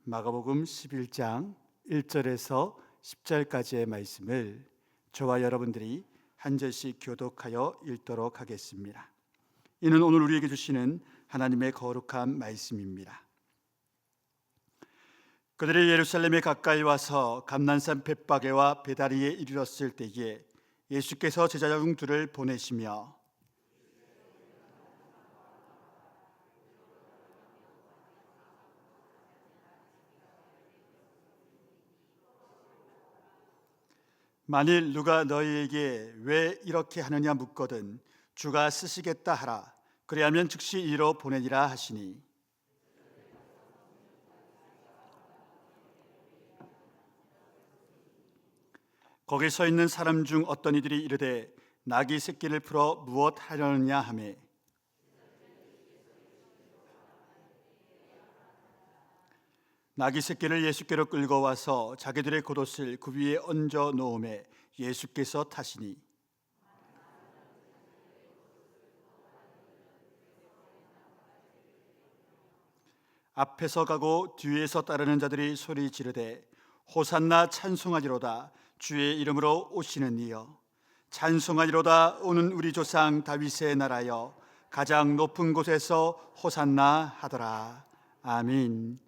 마가복음 11장 1절에서 10절까지의 말씀을 저와 여러분들이 한 절씩 교독하여 읽도록 하겠습니다. 이는 오늘 우리에게 주시는 하나님의 거룩한 말씀입니다. 그들이 예루살렘에 가까이 와서 감난산 벳바게와 베다니에 이르렀을 때에 예수께서 제자 중 둘을 보내시며 만일 누가 너희에게 왜 이렇게 하느냐 묻거든 주가 쓰시겠다 하라. 그리하면 즉시 이로 보내니라 하시니, 거기 서 있는 사람 중 어떤 이들이 이르되 나귀 새끼를 풀어 무엇 하려느냐 하매, 나귀 새끼를 예수께로 끌고 와서 자기들의 겉옷을 그 위에 얹어 놓음에 예수께서 타시니, 앞에서 가고 뒤에서 따르는 자들이 소리 지르되 호산나 찬송하리로다. 주의 이름으로 오시는 이여 찬송하리로다. 오는 우리 조상 다윗의 나라여 가장 높은 곳에서 호산나 하더라. 아멘.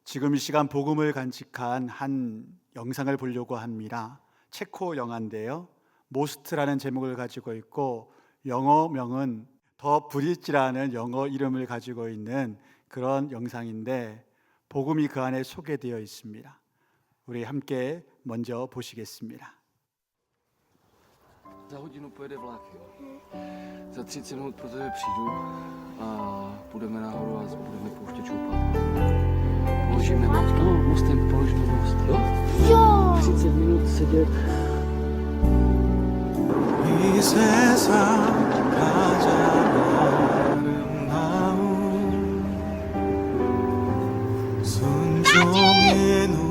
지금 이 시간 복음을 간직한 한 영상을 보려고 합니다. 체코 영화인데요, 모스트라는 제목을 가지고 있고 영어명은 더 브릿지라는 영어 이름을 가지고 있는 그런 영상인데 복음이 그 안에 소개되어 있습니다. 우리 함께 먼저 보시겠습니다. Za hodinu pojede vlak, jo. Za 30 minut pro tebe přijdu a půjdeme nahoru a budeme pouštět čoupat. Položíme most, no, mostem položíme most, jo? Jo! 30 minut sedět. 이 세상 가장 아름다운 순종의 눈물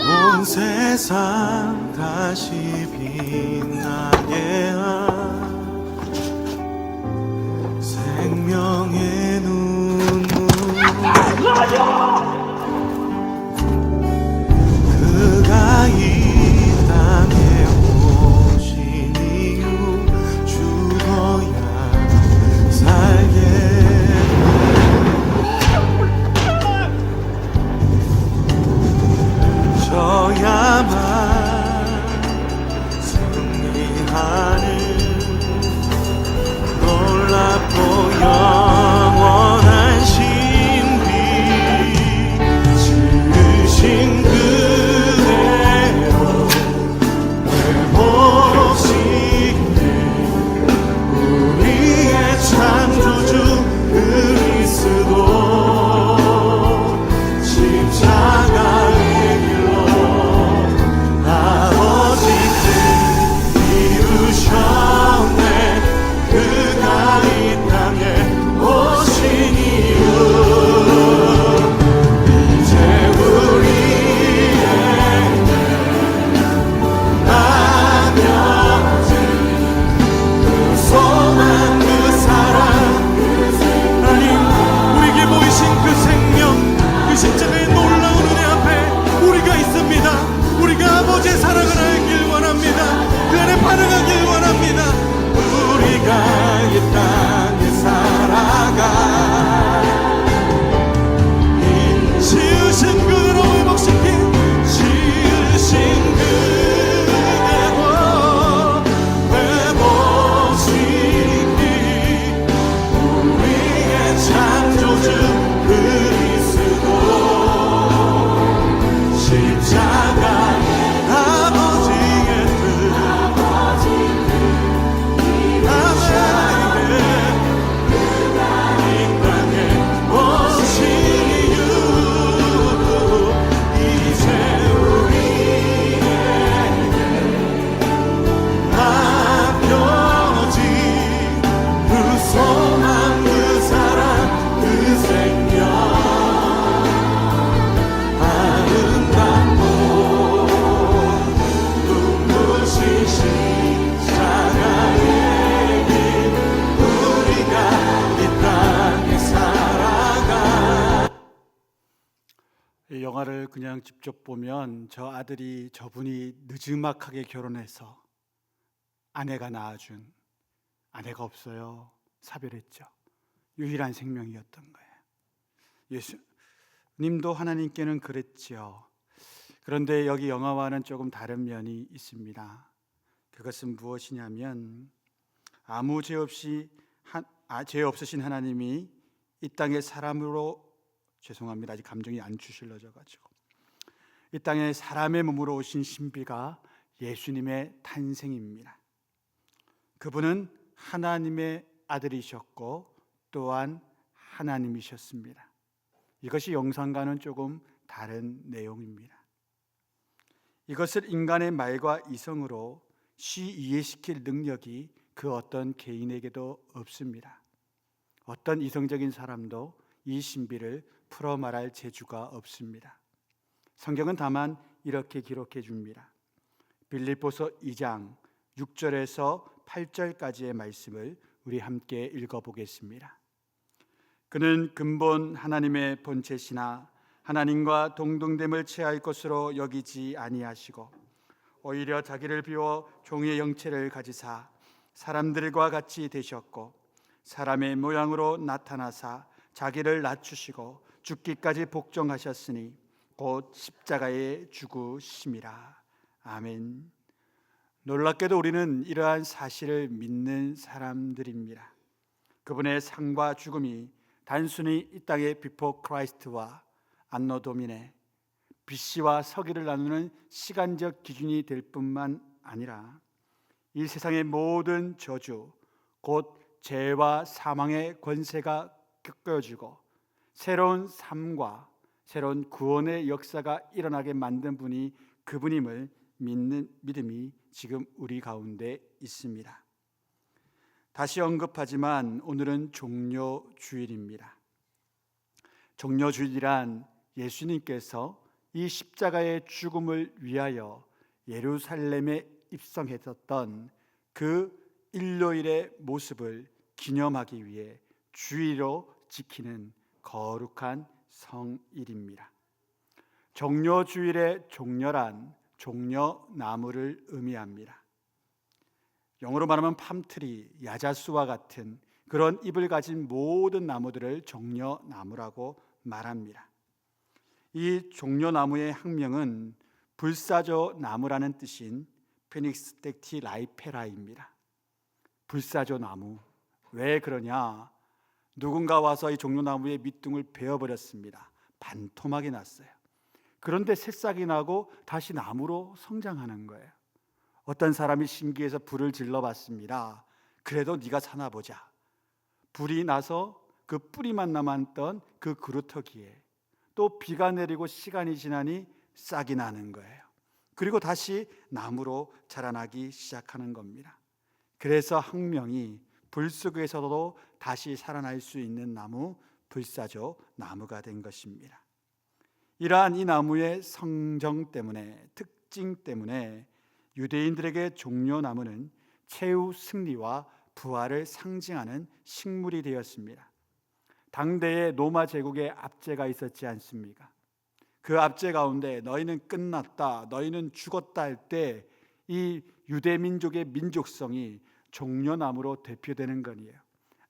온 세상 다시 빛나게 한 생명의 눈물 그가 이 땅에 오신 이유 죽어야 살게 저야만 승리하는 영화를 그냥 직접 보면 저분이 늦지막하게 결혼해서 아내가 낳아준, 아내가 없어요. 사별했죠. 유일한 생명이었던 거예요. 예수님도 하나님께는 그랬지요. 그런데 여기 영화와는 조금 다른 면이 있습니다. 그것은 무엇이냐면 아무 죄 없으신 하나님이 이 땅에 사람으로, 죄송합니다, 아직 감정이 안 추실러져 가지고, 이 땅에 사람의 몸으로 오신 신비가 예수님의 탄생입니다. 그분은 하나님의 아들이셨고 또한 하나님이셨습니다. 이것이 영상과는 조금 다른 내용입니다. 이것을 인간의 말과 이성으로 이해시킬 능력이 그 어떤 개인에게도 없습니다. 어떤 이성적인 사람도 이 신비를 풀어 말할 재주가 없습니다. 성경은 다만 이렇게 기록해 줍니다. 빌립보서 2장 6절에서 8절까지의 말씀을 우리 함께 읽어보겠습니다. 그는 근본 하나님의 본체시나 하나님과 동등됨을 취할 것으로 여기지 아니하시고 오히려 자기를 비워 종의 형체를 가지사 사람들과 같이 되셨고 사람의 모양으로 나타나사 자기를 낮추시고 죽기까지 복종하셨으니 곧 십자가에 죽으심이라. 아멘. 놀랍게도 우리는 이러한 사실을 믿는 사람들입니다. 그분의 상과 죽음이 단순히 이 땅의 비포 크라이스트와 안노 도미네, BC와 서기를 나누는 시간적 기준이 될 뿐만 아니라 이 세상의 모든 저주, 곧 죄와 사망의 권세가 꺾여지고 새로운 삶과 새로운 구원의 역사가 일어나게 만든 분이 그분임을 믿는 믿음이 지금 우리 가운데 있습니다. 다시 언급하지만 오늘은 종료주일입니다. 종료주일이란 예수님께서 이 십자가의 죽음을 위하여 예루살렘에 입성했었던 그 일요일의 모습을 기념하기 위해 주일로 지키는 거룩한 성일입니다. 종료주일의 종려란 종려나무를 의미합니다. 영어로 말하면 팜트리, 야자수와 같은 그런 잎을 가진 모든 나무들을 종려나무라고 말합니다. 이 종려나무의 학명은 불사조 나무라는 뜻인 피닉스 덱티라이페라입니다. 불사조 나무. 왜 그러냐? 누군가 와서 이 종려나무의 밑둥을 베어버렸습니다. 반토막이 났어요. 그런데 새싹이 나고 다시 나무로 성장하는 거예요. 어떤 사람이 신기해서 불을 질러봤습니다. 그래도 네가 사나 보자. 불이 나서 그 뿌리만 남았던 그 그루터기에 또 비가 내리고 시간이 지나니 싹이 나는 거예요. 그리고 다시 나무로 자라나기 시작하는 겁니다. 그래서 학명이 불 속에서도 다시 살아날 수 있는 나무, 불사조 나무가 된 것입니다. 이러한 이 나무의 성정 때문에, 특징 때문에 유대인들에게 종려나무는 최후 승리와 부활을 상징하는 식물이 되었습니다. 당대의 로마 제국의 압제가 있었지 않습니까? 그 압제 가운데 너희는 끝났다, 너희는 죽었다 할 때 이 유대 민족의 민족성이 종려나무로 대표되는 거니에요.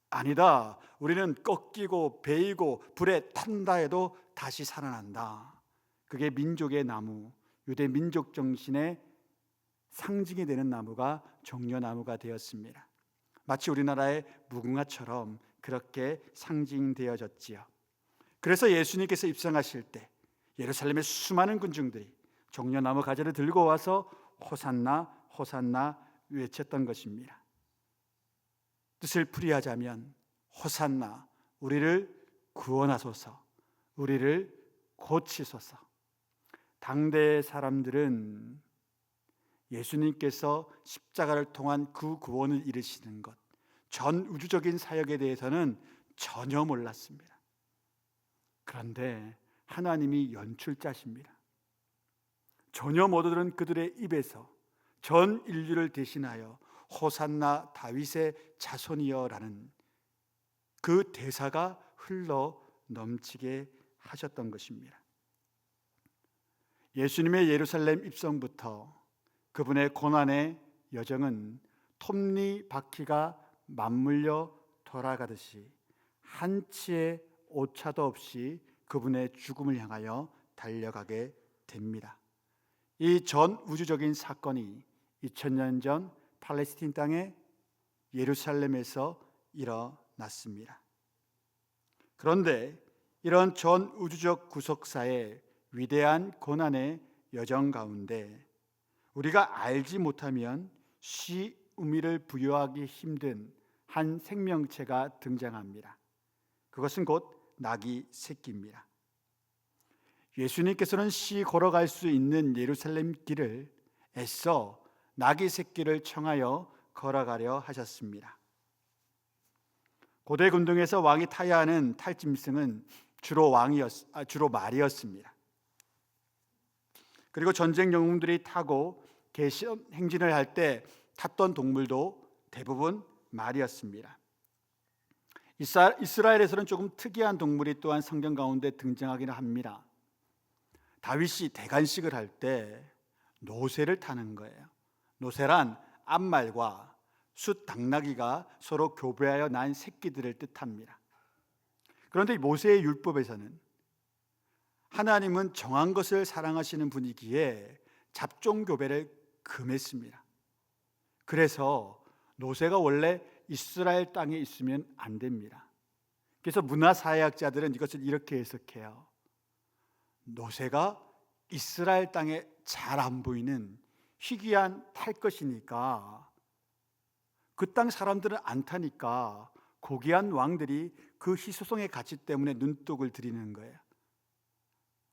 아니다, 우리는 꺾이고 베이고 불에 탄다 해도 다시 살아난다. 그게 민족의 나무, 유대 민족 정신의 상징이 되는 나무가 종려나무가 되었습니다. 마치 우리나라의 무궁화처럼 그렇게 상징되어졌지요. 그래서 예수님께서 입성하실 때 예루살렘의 수많은 군중들이 종려나무 가지를 들고 와서 호산나 호산나 외쳤던 것입니다. 뜻을 풀이하자면 호산나, 우리를 구원하소서, 우리를 고치소서. 당대의 사람들은 예수님께서 십자가를 통한 그 구원을 이루시는 것, 전 우주적인 사역에 대해서는 전혀 몰랐습니다. 그런데 하나님이 연출자십니다. 전혀 못 들은 그들의 입에서 전 인류를 대신하여 호산나 다윗의 자손이여라는 그 대사가 흘러 넘치게 하셨던 것입니다. 예수님의 예루살렘 입성부터 그분의 고난의 여정은 톱니바퀴가 맞물려 돌아가듯이 한치의 오차도 없이 그분의 죽음을 향하여 달려가게 됩니다. 이 전 우주적인 사건이 2000년 전 팔레스틴 땅의 예루살렘에서 일어났습니다. 그런데 이런 전 우주적 구속사의 위대한 고난의 여정 가운데 우리가 알지 못하면 시 의미를 부여하기 힘든 한 생명체가 등장합니다. 그것은 곧 나귀 새끼입니다. 예수님께서는 시 걸어갈 수 있는 예루살렘 길을 애써 나귀 새끼를 청하여 걸어가려 하셨습니다. 고대 군동에서 왕이 타야 하는 탈짐승은 주로 말이었습니다. 그리고 전쟁 영웅들이 타고 개선 행진을 할 때 탔던 동물도 대부분 말이었습니다. 이스라엘에서는 조금 특이한 동물이 또한 성경 가운데 등장하기는 합니다. 다윗이 대관식을 할 때 노새를 타는 거예요. 노새란 암말과 숫 당나귀가 서로 교배하여 난 새끼들을 뜻합니다. 그런데 모세의 율법에서는 하나님은 정한 것을 사랑하시는 분이기에 잡종교배를 금했습니다. 그래서 노새가 원래 이스라엘 땅에 있으면 안 됩니다. 그래서 문화사회학자들은 이것을 이렇게 해석해요. 노새가 이스라엘 땅에 잘 안 보이는 희귀한 탈 것이니까 그 땅 사람들은 안 타니까 고귀한 왕들이 그 희소성의 가치 때문에 눈독을 들이는 거예요.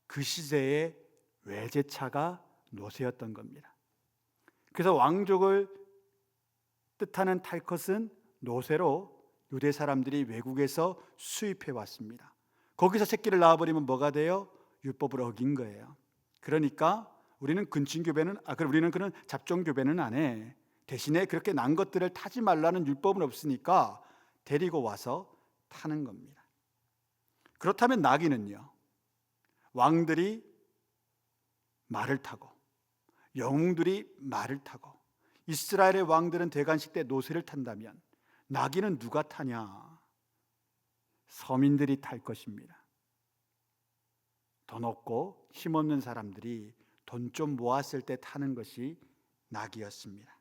그 시대의 외제차가 노새였던 겁니다. 그래서 왕족을 뜻하는 탈것은 노새로 유대 사람들이 외국에서 수입해 왔습니다. 거기서 새끼를 낳아버리면 뭐가 돼요? 율법을 어긴 거예요. 그러니까 우리는 우리는 그런 잡종교배는 안 해. 대신에 그렇게 난 것들을 타지 말라는 율법은 없으니까 데리고 와서 타는 겁니다. 그렇다면 나귀는요, 왕들이 말을 타고 영웅들이 말을 타고 이스라엘의 왕들은 대관식 때 노새를 탄다면 나귀는 누가 타냐? 서민들이 탈 것입니다. 돈 없고 힘없는 사람들이 돈 좀 모았을 때 타는 것이 나귀였습니다.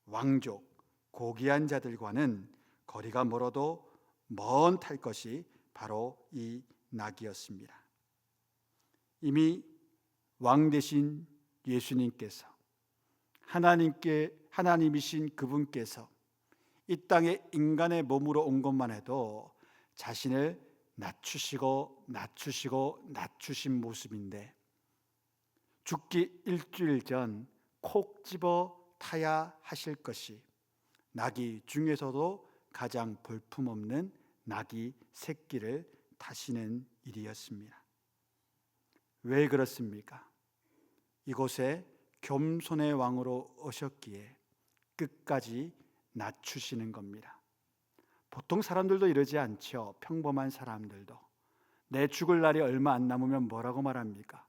왕족, 고귀한 자들과는 거리가 멀어도 먼 탈 것이 바로 이 나귀였습니다. 이미 왕 되신 예수님께서 하나님이신 그분께서 이 땅에 인간의 몸으로 온 것만 해도 자신을 낮추신 모습인데 죽기 일주일 전 콕 집어 타야 하실 것이 나귀 중에서도 가장 볼품없는 나귀 새끼를 타시는 일이었습니다. 왜 그렇습니까? 이곳에 겸손의 왕으로 오셨기에 끝까지 낮추시는 겁니다. 보통 사람들도 이러지 않죠. 평범한 사람들도. 내 죽을 날이 얼마 안 남으면 뭐라고 말합니까?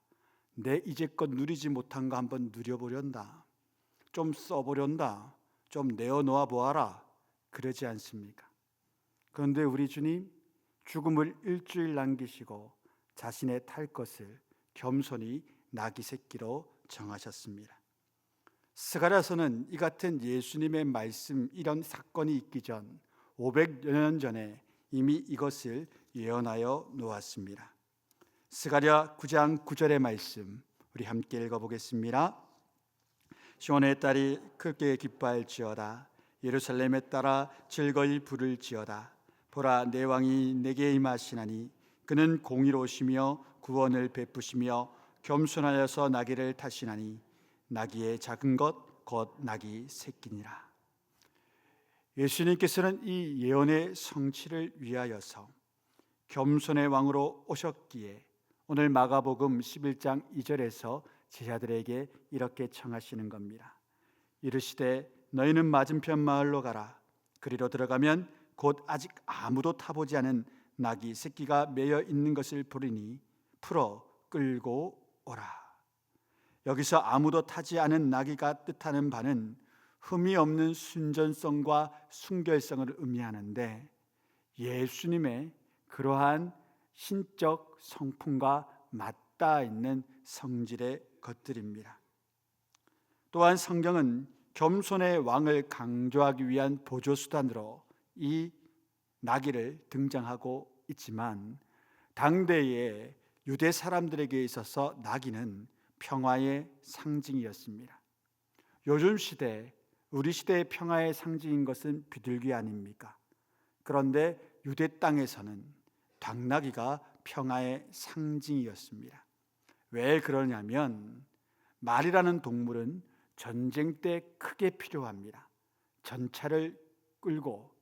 내 이제껏 누리지 못한 거 한번 누려보련다. 좀 써보련다. 좀 내어놓아 보아라. 그러지 않습니까? 그런데 우리 주님 죽음을 일주일 남기시고 자신의 탈 것을 겸손히 나귀 새끼로 정하셨습니다. 스가랴서는 이 같은 예수님의 말씀, 이런 사건이 있기 전 500여 년 전에 이미 이것을 예언하여 놓았습니다. 스가랴 9장 9절의 말씀 우리 함께 읽어보겠습니다. 시온의 딸이 크게 기뻐할지어다. 예루살렘에 따라 즐거이 부를지어다. 보라, 내 왕이 내게 임하시나니 그는 공의로우시며 구원을 베푸시며 겸손하여서 나귀를 타시나니 나귀의 작은 것 곧 나귀 새끼니라. 예수님께서는 이 예언의 성취를 위하여서 겸손의 왕으로 오셨기에 오늘 마가복음 11장 2절에서 제자들에게 이렇게 청하시는 겁니다. 이르시되 너희는 맞은편 마을로 가라. 그리로 들어가면 곧 아직 아무도 타보지 않은 나귀 새끼가 매여 있는 것을 보리니 풀어 끌고 오라. 여기서 아무도 타지 않은 나귀가 뜻하는 바는 흠이 없는 순전성과 순결성을 의미하는데, 예수님의 그러한 신적 성품과 맞닿아 있는 성질의 것들입니다. 또한 성경은 겸손의 왕을 강조하기 위한 보조수단으로 이 나귀를 등장하고 있지만, 당대의 유대 사람들에게 있어서 나귀는 평화의 상징이었습니다. 요즘 시대, 우리 시대의 평화의 상징인 것은 비둘기 아닙니까? 그런데 유대 땅에서는 당나귀가 평화의 상징이었습니다. 왜 그러냐면, 말이라는 동물은 전쟁 때 크게 필요합니다. 전차를 끌고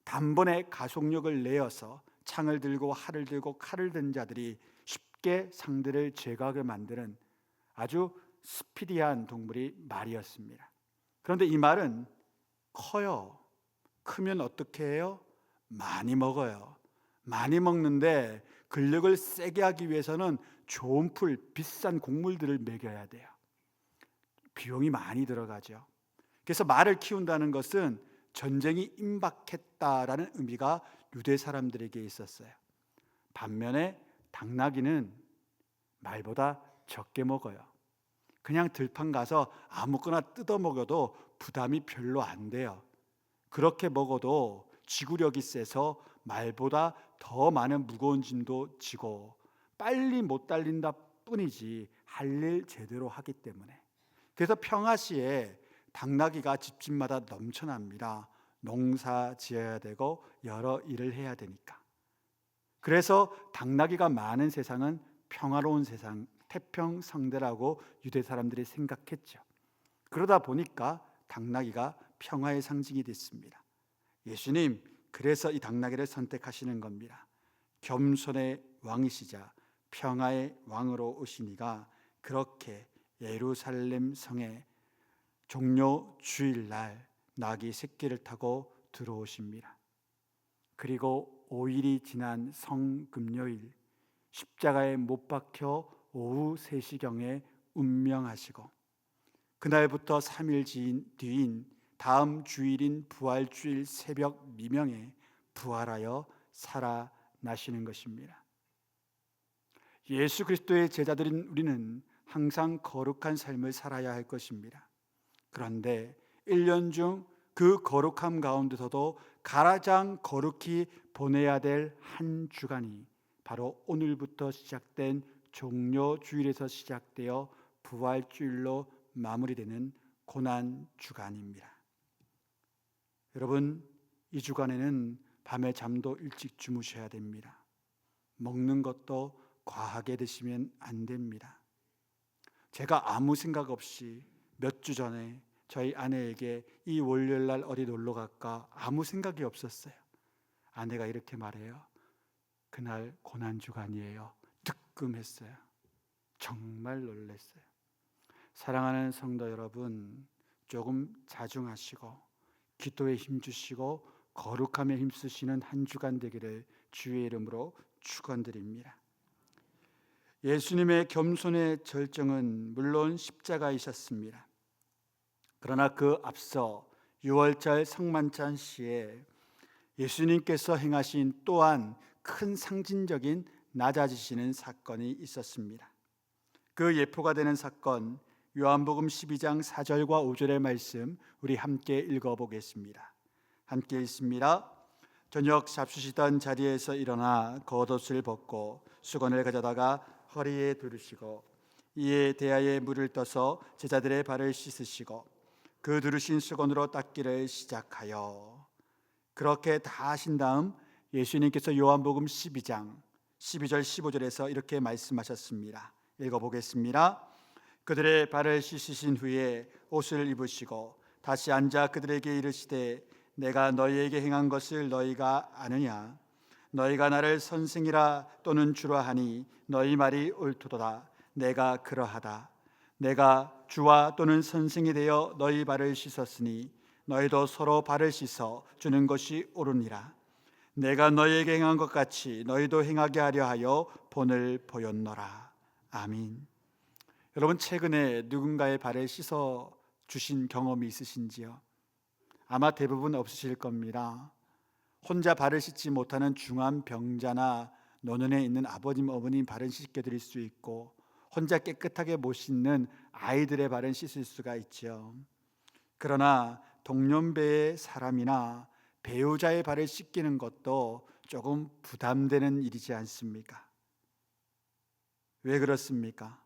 단번에 가속력을 내어서 창을 들고 활을 들고 칼을 든 자들이 쉽게 상대를 제거하게 만드는 아주 스피디한 동물이 말이었습니다. 그런데 이 말은 커요. 크면 어떻게 해요? 많이 먹어요. 많이 먹는데 근력을 세게 하기 위해서는 좋은 풀, 비싼 곡물들을 먹여야 돼요. 비용이 많이 들어가죠. 그래서 말을 키운다는 것은 전쟁이 임박했다라는 의미가 유대 사람들에게 있었어요. 반면에 당나귀는 말보다 적게 먹어요. 그냥 들판 가서 아무거나 뜯어 먹어도 부담이 별로 안 돼요. 그렇게 먹어도 지구력이 세서 말보다 더 많은 무거운 짐도 지고 빨리 못 달린다 뿐이지 할 일 제대로 하기 때문에. 그래서 평화시에 당나귀가 집집마다 넘쳐납니다. 농사 지어야 되고 여러 일을 해야 되니까. 그래서 당나귀가 많은 세상은 평화로운 세상, 태평성대라고 유대 사람들이 생각했죠. 그러다 보니까 당나귀가 평화의 상징이 됐습니다. 예수님, 그래서 이 당나귀를 선택하시는 겁니다. 겸손의 왕이시자 평화의 왕으로 오시니가 그렇게 예루살렘 성에 종료 주일날 나귀 새끼를 타고 들어오십니다. 그리고 5일이 지난 성금요일 십자가에 못 박혀 오후 3시경에 운명하시고, 그날부터 3일 뒤인 다음 주일인 부활주일 새벽 미명에 부활하여 살아나시는 것입니다. 예수 그리스도의 제자들인 우리는 항상 거룩한 삶을 살아야 할 것입니다. 그런데 1년 중 그 거룩함 가운데서도 가장 거룩히 보내야 될 한 주간이 바로 오늘부터 시작된 종료주일에서 시작되어 부활주일로 마무리되는 고난주간입니다. 여러분, 이 주간에는 밤에 잠도 일찍 주무셔야 됩니다. 먹는 것도 과하게 드시면 안 됩니다. 제가 아무 생각 없이 몇 주 전에 저희 아내에게 이 월요일날 어디 놀러 갈까 아무 생각이 없었어요. 아내가 이렇게 말해요. 그날 고난주간이에요. 뜨끔했어요. 정말 놀랐어요. 사랑하는 성도 여러분, 조금 자중하시고 기도에 힘주시고 거룩함에 힘쓰시는 한 주간 되기를 주의 이름으로 축원드립니다. 예수님의 겸손의 절정은 물론 십자가이셨습니다. 그러나 그 앞서 6월절 성만찬 시에 예수님께서 행하신 또한 큰 상징적인 낮아지시는 사건이 있었습니다. 그 예표가 되는 사건, 요한복음 12장 4절과 5절의 말씀 우리 함께 읽어보겠습니다. 함께 읽습니다. 저녁 잡수시던 자리에서 일어나 겉옷을 벗고 수건을 가져다가 허리에 두르시고 이에 대야에 물을 떠서 제자들의 발을 씻으시고 그 두르신 수건으로 닦기를 시작하여, 그렇게 다 하신 다음 예수님께서 요한복음 12장 12절 15절에서 이렇게 말씀하셨습니다. 읽어보겠습니다. 그들의 발을 씻으신 후에 옷을 입으시고 다시 앉아 그들에게 이르시되 내가 너희에게 행한 것을 너희가 아느냐? 너희가 나를 선생이라 또는 주라 하니 너희 말이 옳도다. 내가 그러하다. 내가 주와 또는 선생이 되어 너희 발을 씻었으니 너희도 서로 발을 씻어 주는 것이 옳으니라. 내가 너희에게 행한 것 같이 너희도 행하게 하려 하여 본을 보였노라. 아멘. 여러분 최근에 누군가의 발을 씻어 주신 경험이 있으신지요? 아마 대부분 없으실 겁니다. 혼자 발을 씻지 못하는 중환 병자나 노년에 있는 아버님, 어머님 발은 씻겨드릴 수 있고 혼자 깨끗하게 못 씻는 아이들의 발은 씻을 수가 있죠. 그러나 동년배의 사람이나 배우자의 발을 씻기는 것도 조금 부담되는 일이지 않습니까? 왜 그렇습니까?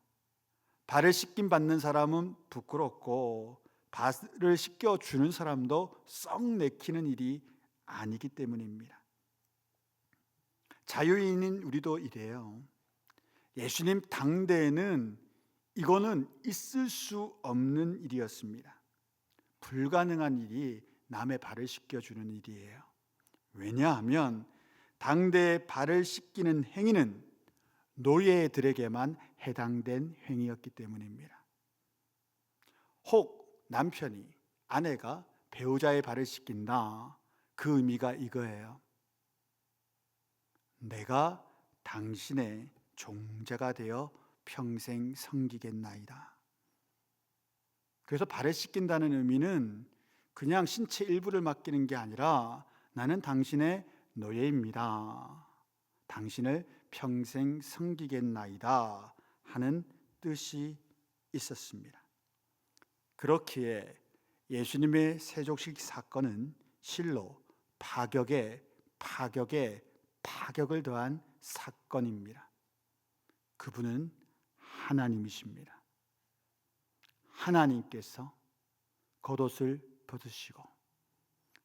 발을 씻김 받는 사람은 부끄럽고 발을 씻겨주는 사람도 썩 내키는 일이 아니기 때문입니다. 자유인인 우리도 이래요. 예수님 당대에는 이거는 있을 수 없는 일이었습니다. 불가능한 일이 남의 발을 씻겨주는 일이에요. 왜냐하면 당대의 발을 씻기는 행위는 노예들에게만 해당된 행위였기 때문입니다. 혹 남편이, 아내가 배우자의 발을 씻긴다, 그 의미가 이거예요. 내가 당신의 종자가 되어 평생 섬기겠나이다. 그래서 발을 씻긴다는 의미는 그냥 신체 일부를 맡기는 게 아니라 나는 당신의 노예입니다. 당신을 평생 섬기겠나이다 하는 뜻이 있었습니다. 그렇기에 예수님의 세족식 사건은 실로 파격에 파격을 더한 사건입니다. 그분은 하나님이십니다. 하나님께서 겉옷을 벗으시고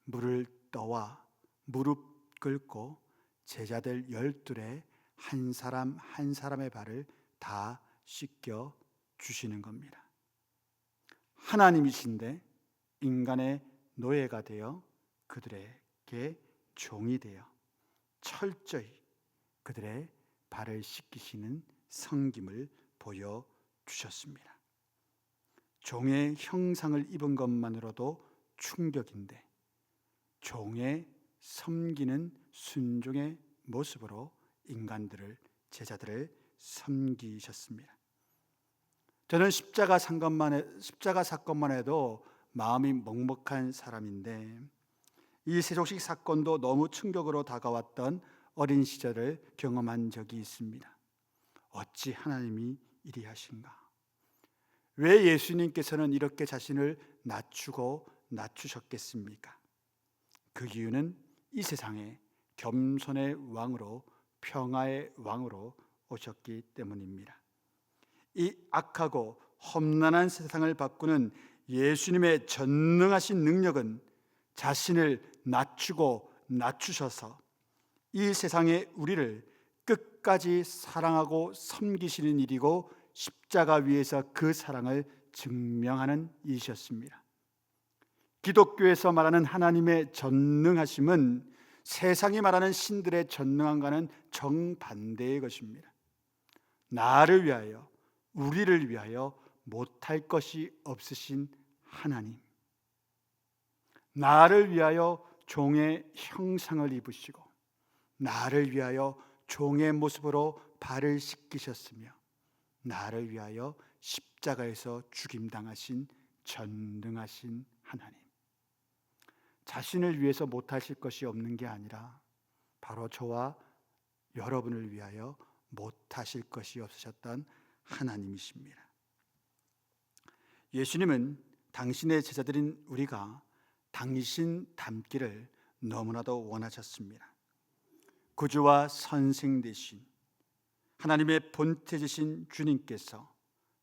물을 떠와 무릎 꿇고 제자들 12의 한 사람 한 사람의 발을 다 씻겨 주시는 겁니다. 하나님이신데 인간의 노예가 되어 그들에게 종이 되어 철저히 그들의 발을 씻기시는 섬김을 보여주셨습니다. 종의 형상을 입은 것만으로도 충격인데 종의 섬기는 순종의 모습으로 제자들을 섬기셨습니다. 저는 십자가 사건만 해도 마음이 먹먹한 사람인데 이 세족식 사건도 너무 충격으로 다가왔던 어린 시절을 경험한 적이 있습니다. 어찌 하나님이 이리 하신가? 왜 예수님께서는 이렇게 자신을 낮추셨겠습니까? 그 이유는 이 세상에 겸손의 왕으로 평화의 왕으로 오셨기 때문입니다. 이 악하고 험난한 세상을 바꾸는 예수님의 전능하신 능력은 자신을 낮추셔서 이 세상의 우리를 끝까지 사랑하고 섬기시는 일이고 십자가 위에서 그 사랑을 증명하는 일이셨습니다. 기독교에서 말하는 하나님의 전능하심은 세상이 말하는 신들의 전능함과는 정반대의 것입니다. 나를 위하여, 우리를 위하여 못할 것이 없으신 하나님, 나를 위하여 종의 형상을 입으시고 나를 위하여 종의 모습으로 발을 씻기셨으며 나를 위하여 십자가에서 죽임당하신 전능하신 하나님, 자신을 위해서 못하실 것이 없는 게 아니라 바로 저와 여러분을 위하여 못하실 것이 없으셨던 하나님이십니다. 예수님은 당신의 제자들인 우리가 당신 닮기를 너무나도 원하셨습니다. 구주와 선생 되신 하나님의 본태이신 주님께서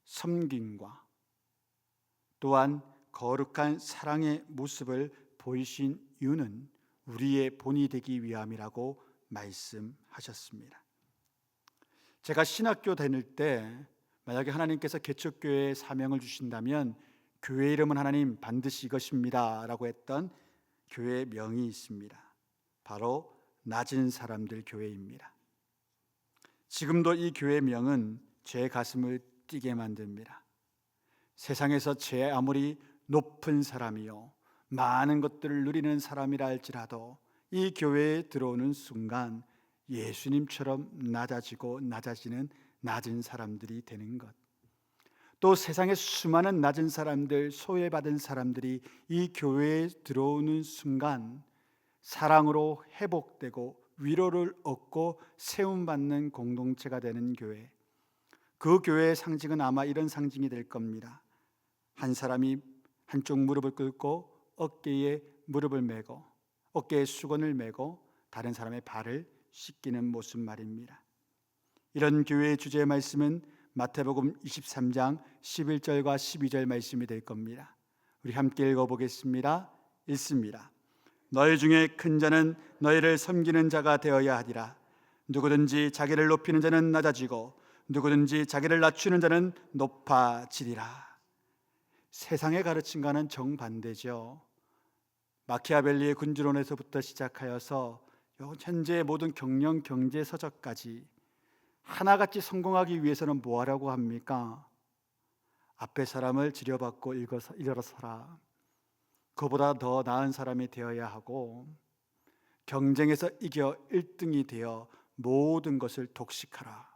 섬김과 또한 거룩한 사랑의 모습을 보이신 이유는 우리의 본이 되기 위함이라고 말씀하셨습니다. 제가 신학교 다닐 때 만약에 하나님께서 개척교회에 사명을 주신다면 교회 이름은 하나님 반드시 이것입니다 라고 했던 교회 명이 있습니다. 바로 낮은 사람들 교회입니다. 지금도 이 교회 명은 제 가슴을 뛰게 만듭니다. 세상에서 제 아무리 높은 사람이요 많은 것들을 누리는 사람이라 할지라도 이 교회에 들어오는 순간 예수님처럼 낮아지는 낮은 사람들이 되는 것, 또 세상의 수많은 낮은 사람들, 소외받은 사람들이 이 교회에 들어오는 순간 사랑으로 회복되고 위로를 얻고 세움받는 공동체가 되는 교회, 그 교회의 상징은 아마 이런 상징이 될 겁니다. 한 사람이 한쪽 무릎을 꿇고 어깨에 무릎을 메고 어깨에 수건을 메고 다른 사람의 발을 씻기는 모습 말입니다. 이런 교회의 주제의 말씀은 마태복음 23장 11절과 12절 말씀이 될 겁니다. 우리 함께 읽어보겠습니다. 읽습니다. 너희 중에 큰 자는 너희를 섬기는 자가 되어야 하리라. 누구든지 자기를 높이는 자는 낮아지고 누구든지 자기를 낮추는 자는 높아지리라. 세상의 가르침과는 정반대죠. 마키아벨리의 군주론에서부터 시작하여서 현재의 모든 경영 경제 서적까지 하나같이 성공하기 위해서는 뭐 하라고 합니까? 앞에 사람을 지려받고 일어서라. 그보다 더 나은 사람이 되어야 하고 경쟁에서 이겨 1등이 되어 모든 것을 독식하라.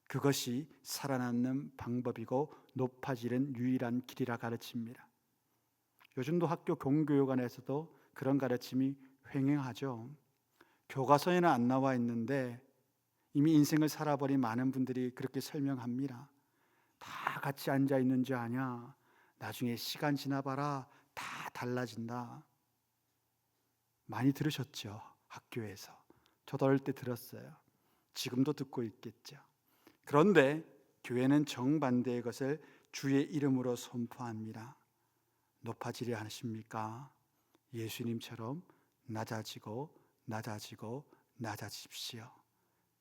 그것이 살아남는 방법이고 높아지는 유일한 길이라 가르칩니다. 요즘도 학교 공교육안에서도 그런 가르침이 횡행하죠. 교과서에는 안 나와 있는데 이미 인생을 살아버린 많은 분들이 그렇게 설명합니다. 다 같이 앉아 있는 줄 아냐? 나중에 시간 지나봐라. 다 달라진다. 많이 들으셨죠? 학교에서. 저도 어릴 때 들었어요. 지금도 듣고 있겠죠. 그런데 교회는 정반대의 것을 주의 이름으로 선포합니다. 높아지려 하십니까? 예수님처럼 낮아지고 낮아지고 낮아지십시오.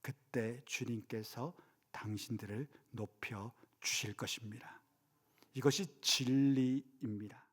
그때 주님께서 당신들을 높여 주실 것입니다. 이것이 진리입니다.